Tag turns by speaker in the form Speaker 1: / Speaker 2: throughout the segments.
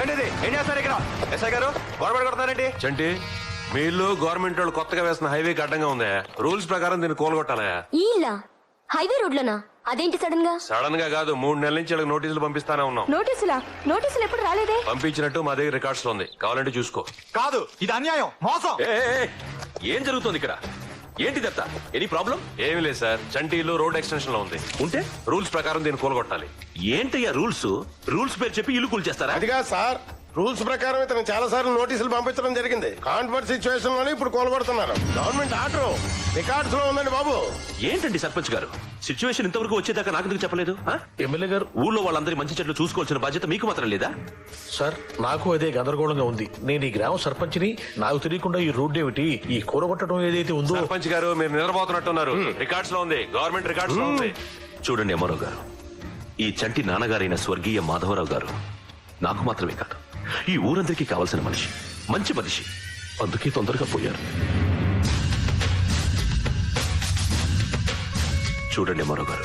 Speaker 1: ఏంటిది? ఏం చేస్తారు ఇక్కడ? ఎస్ఐ గారు గొడవ కొడతారేంటి?
Speaker 2: చంటి మీ ఇల్లు గవర్నమెంట్ వాళ్ళు కొత్తగా వేసిన హైవేకి అడ్డంగా ఉంది. రూల్స్ ప్రకారం దీన్ని కోలగొట్టాలా?
Speaker 3: ఇలా హైవే రోడ్లనా? అదేంటి సడన్ గా?
Speaker 2: సడన్ గా కాదు, 3 నెలల నుంచి వాళ్ళకి నోటీసులు పంపిస్తానే ఉన్నాం.
Speaker 3: నోటీసులు ఎప్పుడు రాలేదే?
Speaker 2: పంపించినట్టు మా దగ్గర రికార్డ్స్ లో ఉంది, కావాలంటే చూసుకో.
Speaker 1: కాదు, ఇది అన్యాయం, మోసం.
Speaker 4: ఏం జరుగుతుంది ఇక్కడ? ఏంటిదంతా? Any problem?
Speaker 2: ఏమి లేదు సార్, చంటి ఇల్లు రోడ్ ఎక్స్టెన్షన్ లో ఉంది.
Speaker 4: ఉంటే
Speaker 2: రూల్స్ ప్రకారం దీన్ని కోలగొట్టాలి.
Speaker 4: ఏంటయ్యా రూల్స్? రూల్స్ పేరు చెప్పి ఇల్లు కూల్చేస్తారా?
Speaker 5: అదిగా సార్, రూల్స్ ప్రకారం ఇతను చాలా సార్లు నోటీసులు పంపించడం జరిగింది. కాన్ఫరెన్స్ సిచ్యువేషన్ లోనే ఇప్పుడు కోలగొడుతున్నారు. గవర్నమెంట్ ఆర్డర్ రికార్డ్స్ లో ఉందండి బాబు.
Speaker 4: ఏంటండి సర్పంచ్ గారు, సిచ్యువేషన్ ఇంతవరకు వచ్చేదాకా నాకు ఎందుకు చెప్పలేదు?
Speaker 6: ఎమ్మెల్యే గారు,
Speaker 4: ఊళ్ళో వాళ్ళందరి మంచి చెట్లు చూసుకోవాల్సిన బాధ్యత మీకు మాత్రం లేదా?
Speaker 6: సార్ నాకు అదే గందరగోళంగా ఉంది. నేను ఈ గ్రామ సర్పంచ్ని, నాకు తెలియకుండా ఈ రోడ్డు ఏమిటి, ఈ కూరగొట్టడం ఏదైతే ఉందో.
Speaker 2: సర్పంచ్ గారు మీరు నిద్రపోతున్నట్టున్నారు. రికార్డ్స్ లో ఉంది, గవర్నమెంట్ రికార్డ్స్ లో ఉంది.
Speaker 4: చూడండి అమ్మారావు గారు, ఈ చంటి నాన్నగారైన స్వర్గీయ మాధవరావు గారు నాకు మాత్రమే కాదు, ఈ ఊరందరికీ కావాల్సిన మనిషి, మంచి మనిషి. అందుకే తొందరగా పోయారు. చూడండి అమ్మారావు గారు,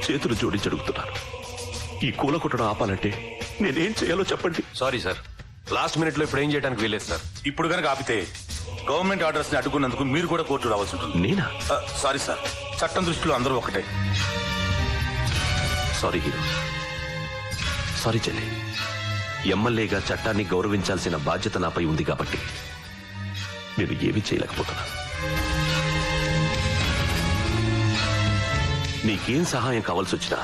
Speaker 4: చేతులు జోడించి అడుగుతున్నారు, ఈ కూల కొట్టడం ఆపాలంటే నేనేం చేయాలో చెప్పండి.
Speaker 2: సారీ సార్, లాస్ట్ మినిట్ లో ఇప్పుడు ఏం చేయడానికి వీలేదు సార్.
Speaker 1: ఇప్పుడు కనుక ఆపితే గవర్నమెంట్ ఆర్డర్స్ ని అడ్డుకున్నందుకు మీరు కూడా కోర్టు రావాల్సి ఉంటుంది.
Speaker 4: నేనా?
Speaker 1: సారీ సార్, చట్టం దృష్టిలో అందరూ ఒకటే.
Speaker 4: సారీ హీరో, సారీ చెల్లి. ఎమ్మెల్యేగా చట్టాన్ని గౌరవించాల్సిన బాధ్యత నాపై ఉంది కాబట్టి నేను ఏమీ చేయలేకపోతున్నా. నీకేం సహాయం కావాల్సి వచ్చినా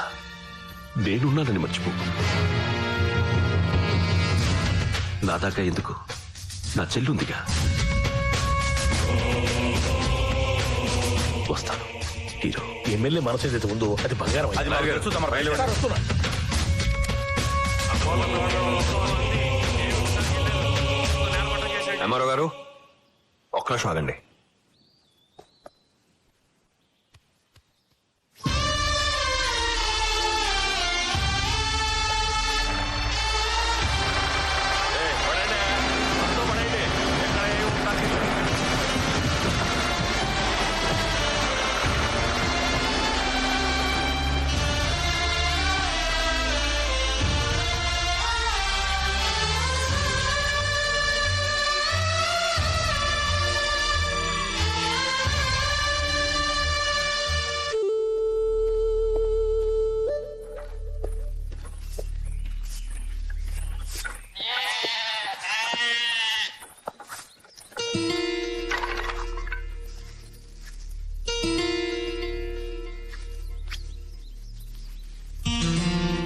Speaker 4: నేనున్నానని మర్చిపో. నా దాకా ఎందుకు, నా చెల్లుందిగా. వస్తాను హీరో.
Speaker 6: ఎమ్మెల్యే మనసు ఏదైతే ఉందో అది బంగారం.
Speaker 1: అది నాకు తెలుసు, తమరు బయలుదేరండి.
Speaker 6: వస్తున్నా.
Speaker 2: అమ్మారావు గారు ఒక్క నిమిషం ఆగండి.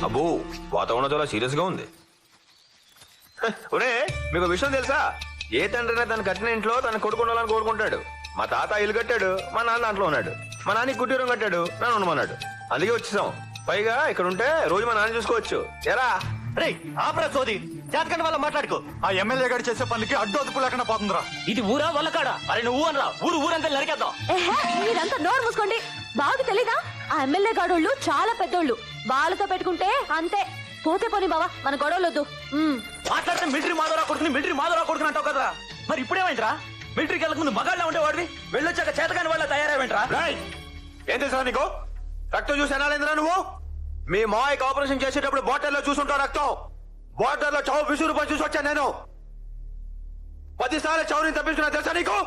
Speaker 1: అబ్బో, వాతావరణం చాలా సీరియస్ గా ఉంది. ఒరే, మీకు విషయం తెలుసా? ఏ తండ్రినా తన కట్టిన ఇంట్లో తన కొడుకు ఉండాలని కోరుకుంటాడు. మా తాత ఇల్లు కట్టాడు, మా నాన్న దాంట్లో ఉన్నాడు. మా నాన్న కుటీరం కట్టాడు, నన్ను ఉండమన్నాడు. అందుకే వచ్చేసాం. పైగా ఇక్కడ ఉంటే రోజు మా నాన్న చూసుకోవచ్చు. ఎరా
Speaker 7: సోది జాతకండి వల్ల మాట్లాడుకో.
Speaker 1: ఆ ఎమ్మెల్యే గారు చేసే పనికి అడ్డు అదుపు లేకుండా పోతుందిరా.
Speaker 7: ఇది ఊరా వల్ల కాడా? అరే నువ్వు అనరా, ఊరంతా నరికేద్దాం.
Speaker 3: మీరంతా నోరు మూసుకోండి. బాగా తెలీదా? ఆ ఎమ్మెల్యే గాడోళ్ళు చాలా పెద్దోళ్ళు, వాళ్ళతో పెట్టుకుంటే అంతే. పోతే పోనీ బావా, మన గొడవలొద్దు.
Speaker 7: మాట్లాడితే మిలిటరీ మాధవరా కొడుకుని అంటావు కదరా. మరి ఇప్పుడేమైందిరా? మిలిటరీకి వెళ్ళక ముందు మగాళ్ళ ఉండేవాడివి, వెళ్ళొచ్చాక చేతకాని వాళ్ళ తయారయ్యేంట్రా?
Speaker 1: ఏం తెలుసా నీకు? రక్తం చూసి ఎనాలేంద్రా నువ్వు? మీ మాయకి ఆపరేషన్ చేసేటప్పుడు బాటిల్లో చూసుంటావు రక్తం. బాటిల్లో చావు విసురు పని చూసి వచ్చాను నేను. 10 సార్లు చావుని తప్పించుకున్నా తెలుసా నీకు?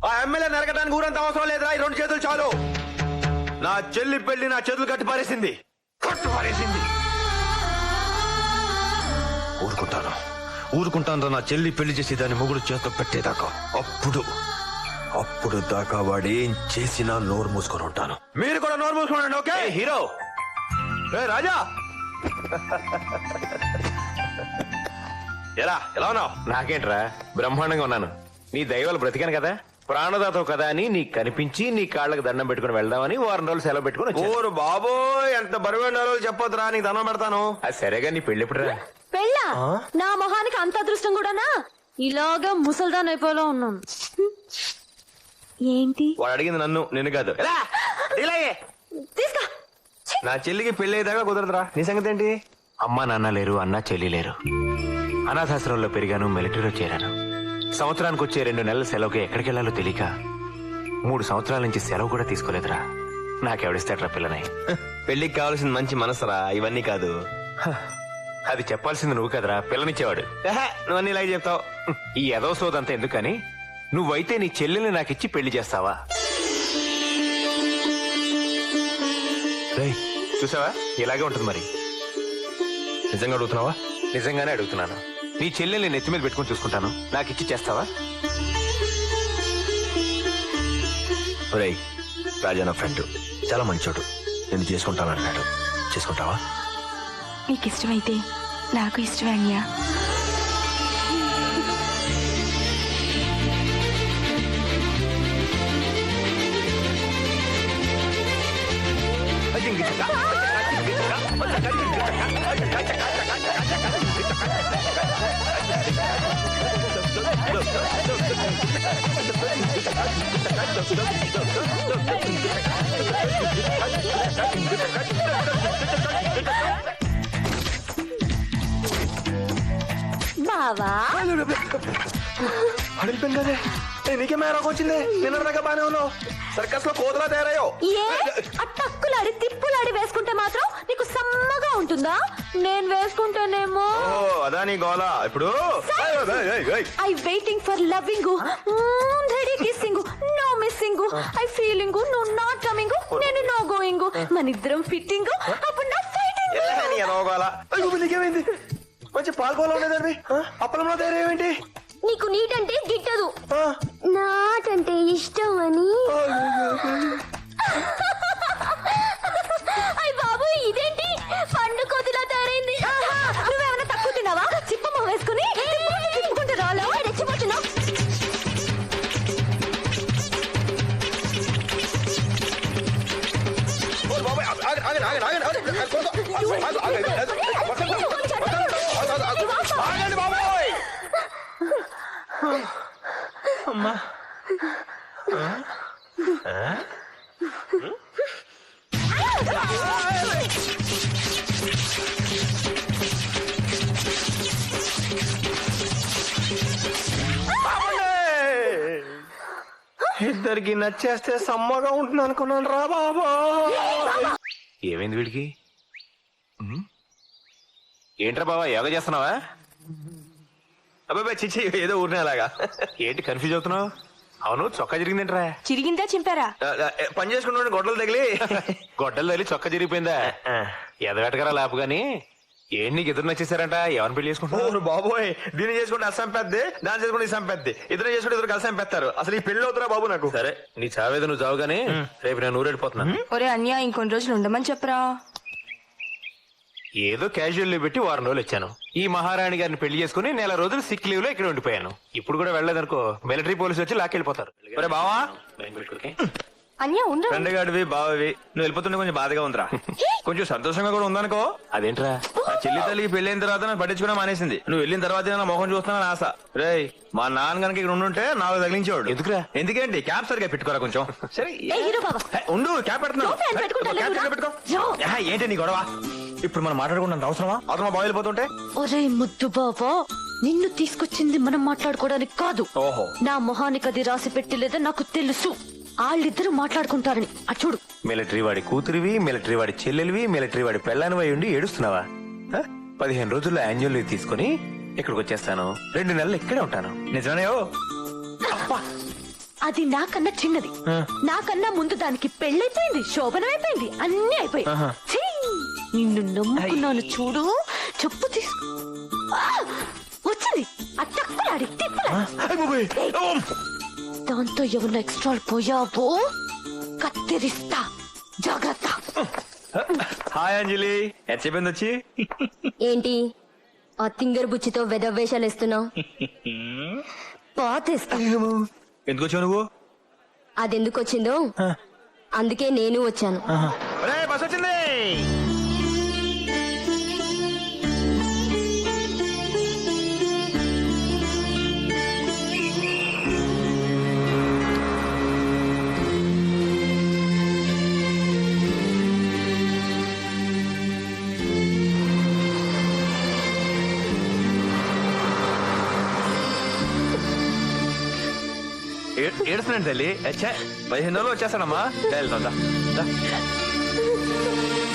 Speaker 1: ఆ ఎమ్మెల్యే నరకడానికి ఊరంత అవసరం లేదురా, ఈ 2 చేతులు చాలు. నా చెల్లి పెళ్లి నా చేతులు కట్టి పారేసింది. ఊరుకుంటాను నా చెల్లి పెళ్లి చేసి దాన్ని మొగుడు చేత పెట్టేదాకా. అప్పుడు దాకా వాడు ఏం చేసినా నోరు మూసుకొని ఉంటాను. మీరు కూడా నోరు మూసుకోండి. Okay hero? రాజా ఎలా ఉన్నావు?
Speaker 8: నాకేంట్రా, బ్రహ్మాండంగా ఉన్నాను. నీ దైవాలు బ్రతికాను కదా, ప్రాణదాతవు కదా అని నీకు కనిపించి నీ కాళ్ళకి దండం పెట్టుకుని వెళ్దామని 2 రోజులు సెలవు పెట్టుకుని వచ్చాను.
Speaker 1: ఓరు బాబోయ్, ఎంత బరువైన రోజులు చెప్పొద్దురా, నీకు దండం పెడతాను.
Speaker 8: అది సరేగా, నీ పెళ్లి ఎప్పుడురా?
Speaker 3: పెళ్ళా? నా మొహానికి అంత అదృష్టం కూడానా? ఇలాగా ముసల్దాన్ అయిపోలా ఉన్నాను. ఏంటి?
Speaker 1: వాడు అడిగింది నన్ను, నిన్ను కాదు.
Speaker 3: తీసుకో.
Speaker 1: నా చెల్లికి పెళ్లి అయ్యేదాకా కుదరదురా. నీ సంగతి ఏంటి?
Speaker 8: అమ్మా నాన్న లేరు, అన్న చెల్లి లేరు. అనాథాశ్రమంలో పెరిగాను, మిలిటరీలో చేరాను. సంవత్సరానికి వచ్చే 2 నెలల సెలవుకి ఎక్కడికి వెళ్లాలో తెలియక 3 సంవత్సరాల నుంచి సెలవు కూడా తీసుకోలేదురా. నాకెవడిస్తాడ్రా పిల్లని?
Speaker 1: పెళ్లికి కావాల్సిన మంచి మనసురా, ఇవన్నీ కాదు.
Speaker 8: అది చెప్పాల్సింది నువ్వు కదరా పిల్లనిచ్చేవాడు.
Speaker 1: నువ్వు అన్ని ఇలాగే చెప్తావు.
Speaker 8: ఈ ఎదవ సోదంతా ఎందుకని నువ్వైతే నీ చెల్లెల్ని నాకిచ్చి పెళ్లి చేస్తావా? రేయ్, చూసావా ఇలాగే ఉంటుంది మరి.
Speaker 1: నిజంగా అడుగుతున్నావా?
Speaker 8: నిజంగానే అడుగుతున్నాను. నీ చెల్లెల్ని నెత్తి మీద పెట్టుకుని చూసుకుంటాను, నాకిచ్చి చేస్తావా?
Speaker 1: ఒరేయ్, రాజా నా ఫ్రెండ్ చాలా మంచోడు, నేను చేసుకుంటానన్నాడు. చేసుకుంటావా?
Speaker 3: మీకు ఇష్టమైతే నాకు ఇష్టమే అన్యా. బావా
Speaker 1: అడిగిపోయింది కదే. నీకే మేరకు వచ్చింది. నిన్నదాకా బానే ఉన్నావు, సర్కస్ లో కోతలా తయారయ్యో.
Speaker 3: ఏ అట్టక్కులాడి తిప్పులాడి వేసుకుంటే మాత్రం నీకు సమ్మగా ఉంటుందా? నేను వేసుకుంటేనేమో
Speaker 1: అదా నీ గోలా. ఇప్పుడు
Speaker 3: I waiting for loving, ready kissing, no missing, I feeling, నువ్వు నాట్ కమింగ్, నేను నో గోయింగ్, మన ఇద్దరం ఫిట్టింగ్, అప్పుడు నా ఫైటింగ్.
Speaker 1: నీకేమైంది? మంచి పాల్గొలో ఉండేదండి, అప్పలంలో తయారేమేంటి?
Speaker 3: నీకు నీట్ అంటే గిట్టదు, నాట్ అంటే ఇష్టం అని. అయ్య బాబు, ఇదేంటి పండు కోతిలా తయారైంది? నువ్వేమైనా తక్కువ తిన్నావా? చిప్పమ్మ వేసుకుని తిప్పుకుంటే రాలో రెచ్చిపోతున్నావు.
Speaker 1: అమ్మా ఇద్దరికి నచ్చేస్తే సమ్మగా ఉంటుంది అనుకున్నాను రా బాబా.
Speaker 8: ఏమైంది వీడికి? ఏంట్రా బావా, యోగా చేస్తున్నావా?
Speaker 1: అబ్బాయి చిచ్చి, ఏదో ఊరినే అలాగా.
Speaker 8: ఏంటి కన్ఫ్యూజ్ అవుతున్నావు? అవును, చొక్కా జరిగిందేంట్రా?
Speaker 3: చిరిగిందా చింపారా?
Speaker 1: పని చేసుకుంటూ గొడ్డలు తగిలి
Speaker 8: గొడ్డలు తగిలి చొక్కా జరిగిపోయిందా? ఎదగటకరా లేపు గాని. ఏంటి నీకు ఎదురు నచ్చేసారంట? ఎవరిని పెళ్లి చేసుకుంటున్నావు?
Speaker 1: బాబోయ్, దీన్ని చేసుకుంటే అస్సాం పెద్ది, దాన్ని చేసుకుంటే ఇసాం పెద్ది, ఇద్దరు చేసుకుంటే ఇద్దరు కలిసి పెడతారు. అసలు ఈ పెళ్లి అవుతురా బాబు నాకు.
Speaker 8: సరే, నీ చావేదో నువ్వు చావు గానీ రేపు నేను ఊరెళ్ళిపోతున్నా.
Speaker 3: ఒరే అన్యా, ఇంకొన్ని రోజులు ఉండమని చెప్పరా.
Speaker 8: ఏదో క్యాజువల్ లీవ్ పెట్టి వారం రోజులు వచ్చాను. ఈ మహారాణి గారిని పెళ్లి చేసుకుని నెల రోజులు సిక్ లీవ్ లో ఇక్కడ ఉండిపోయాను. ఇప్పుడు కూడా వెళ్ళలేదనుకో మిలిటరీ పోలీసు వచ్చి లాక్కెళ్ళిపోతారు.
Speaker 1: ఒరే బావా,
Speaker 3: అన్యా ఉండు.
Speaker 1: ఫ్రెండ్ గాడివి బావవి, నువ్వు వెళ్ళిపోతుంటే కొంచెం బాధగా ఉందిరా. కొంచెం సంతోషంగా కూడా ఉందనుకో.
Speaker 8: అదేంట్రా?
Speaker 1: ఆ చెల్లి తల్లికి పెళ్ళైన తర్వాత నన్ను పట్టించుకున్నా మానేసింది. నువ్వు వెళ్ళిన తర్వాత నా మొహం చూస్తున్నాను ఆశ. రేయ్, మా నాన్న కనుక ఇక్కడ ఉండుంటే నాకు తగిలించేవాడు.
Speaker 8: ఎందుకురా?
Speaker 1: ఎందుకేంటి? క్యాప్ సరిగా పెట్టుకోరా కొంచెం. సరే ఉండు, క్యాప్ పెడుతున్నావు. క్యాప్ పెట్టుకో. ఏంటి నీ గొడవ? ఇప్పుడు మనం మాట్లాడుకుంటే అవసరమా? అవసరమా బాగా వెళ్ళిపోతుంటే?
Speaker 3: ఒరే ముద్దు బాబా, నిన్ను తీసుకొచ్చింది మనం మాట్లాడుకోవడానికి కాదు.
Speaker 1: ఓహో,
Speaker 3: నా మొహానికి అది రాసి పెట్టలేదా నాకు తెలుసు. వాళ్ళిద్దరూ మాట్లాడుకుంటారని. అచ్చుడు,
Speaker 8: మిలిటరీ వాడి కూతురివి, మిలిటరీ వాడి చెల్లెలివి, మిలిటరీ వాడి పెళ్ళానివి ఉండి ఏడుస్తున్నావా? 15 రోజుల్లో యాన్యువల్ లీవ్ తీసుకుని ఇక్కడికి వచ్చేస్తాను. 2 నెలలు ఇక్కడే ఉంటాను.
Speaker 1: నిజమేనో?
Speaker 3: అది నాకన్నా చిన్నది. నాకన్నా ముందు దానికి పెళ్ళైపోయింది, శోభనం అయిపోయింది, అన్ని అయిపోయి. ఛీ! నిన్ను నమ్ముకున్నాను చూడు. చెప్పు తీసుకు వచ్చింది. అట్టక్కలాడి తిప్పలాడి దాంతో ఎవరిన ఎక్స్ట్రా పోయావో కత్తిరిస్తా, జాగ్రత్త.
Speaker 1: హాయ్ అంజలి, ఎంత చెప్పింది వచ్చి?
Speaker 9: ఏంటి ఆ తింగర్ బుచ్చితో వెదవేషాలు ఇస్తున్నావు? పాతేస్తా.
Speaker 1: ఎందుకు వచ్చావు నువ్వు?
Speaker 9: అదెందుకు వచ్చిందో అందుకే నేను వచ్చాను.
Speaker 1: బస్ వచ్చింది. ఏడుస్తున్నాడు తల్లి. 15 రోజులు వచ్చేస్తానమ్మా. వెళ్తా.